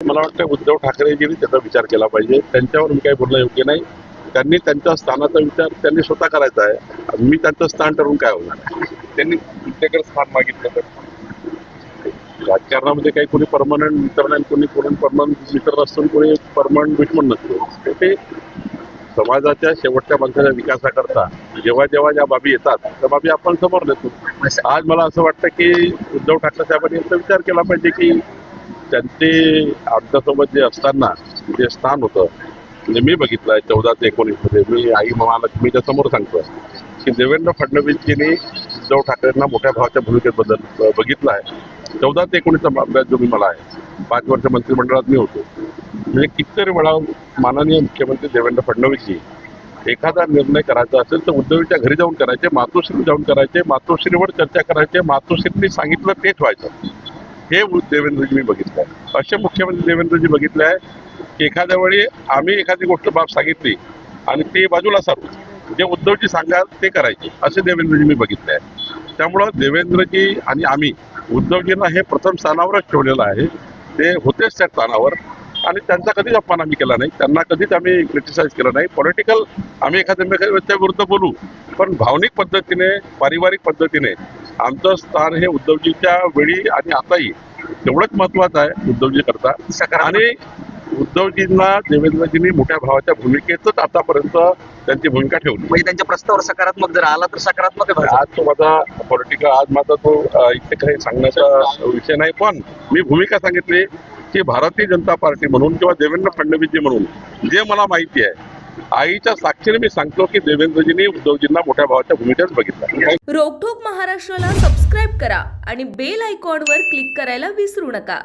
मला वाटतं उद्धव ठाकरेजींनी त्याचा विचार केला पाहिजे. त्यांच्यावर मी काही बोलणं योग्य नाही. त्यांनी त्यांच्या स्थानाचा विचार त्यांनी स्वतः करायचा आहे. मी त्यांचं स्थान ठरवून काय होणार. त्यांनी तुमच्याकडे स्थान मागितलं तर राजकारणामध्ये काही कोणी परमनंट मित्र नाही, कोणी परमनंट मित्र नसून कोणी परमनंट दुश्मन नसतो. ते समाजाच्या शेवटच्या माणसाच्या विकासाकरता जेव्हा जेव्हा ज्या बाबी येतात त्या बाबी आपण समोर नेतो. आज मला असं वाटतं की उद्धव ठाकरे साहेबांनी याचा विचार केला पाहिजे की त्यांचे आमच्यासोबत जे असताना जे स्थान होतं, म्हणजे मी बघितलं आहे 14 ते 19 मध्ये, मी आई महालक्ष्मीच्या समोर सांगतो की देवेंद्र फडणवीसजींनी उद्धव ठाकरेंना मोठ्या भावाच्या भूमिकेबद्दल बघितलं आहे. 14 ते 19चा अभ्यास जो मी मला आहे, 5 वर्ष मंत्रिमंडळात मी होतो. म्हणजे कितीतरी वेळा माननीय मुख्यमंत्री देवेंद्र फडणवीसजी एखादा निर्णय करायचा असेल तर उद्धवच्या घरी जाऊन करायचे, मातोश्री जाऊन करायचे, मातोश्रीवर चर्चा करायचे, मातोश्रींनी सांगितलं तेच व्हायचं. हे देवेंद्रजी मी बघितलं आहे. असे मुख्यमंत्री देवेंद्रजी बघितले आहे की एखाद्या वेळी आम्ही एखादी गोष्ट बाब सांगितली आणि ते बाजूला सारू, जे उद्धवजी सांगाल ते करायचे, असे देवेंद्रजी मी बघितले आहे. त्यामुळं देवेंद्रजी आणि आम्ही उद्धवजींना हे प्रथम स्थानावरच ठेवलेलं आहे. ते होतेच त्या स्थानावर आणि त्यांचा कधीच अपमान आम्ही केला नाही. त्यांना कधीच आम्ही क्रिटिसाइज केलं नाही. पॉलिटिकल आम्ही एखाद्या विरुद्ध बोलू, पण भावनिक पद्धतीने, पारिवारिक पद्धतीने आमचं स्थान हे उद्धवजीच्या वेळी आणि आताही तेवढंच महत्वाचं आहे उद्धवजी करता. आणि उद्धवजींना देवेंद्रजींनी मोठ्या भावाच्या भूमिकेतच आतापर्यंत त्यांची भूमिका ठेवली. म्हणजे त्यांच्या प्रस्तावावर सकारात्मक जर आला तर सकारात्मक आहे. आज तो माझा पॉलिटिकल, आज माझा तो इथे काही सांगण्याचा विषय नाही, पण मी भूमिका सांगितली की भारतीय जनता पार्टी म्हणून किंवा देवेंद्र फडणवीसजी म्हणून जे मला माहिती आहे, आईच्या साक्षीने मी सांगतो की देवेंद्रजींनी उद्धवजींना मोठ्या भावाच्या भूमिकेत बघितलं. रोकठोक महाराष्ट्राला सबस्क्राईब करा आणि बेल आयकॉनवर क्लिक करायला विसरू नका.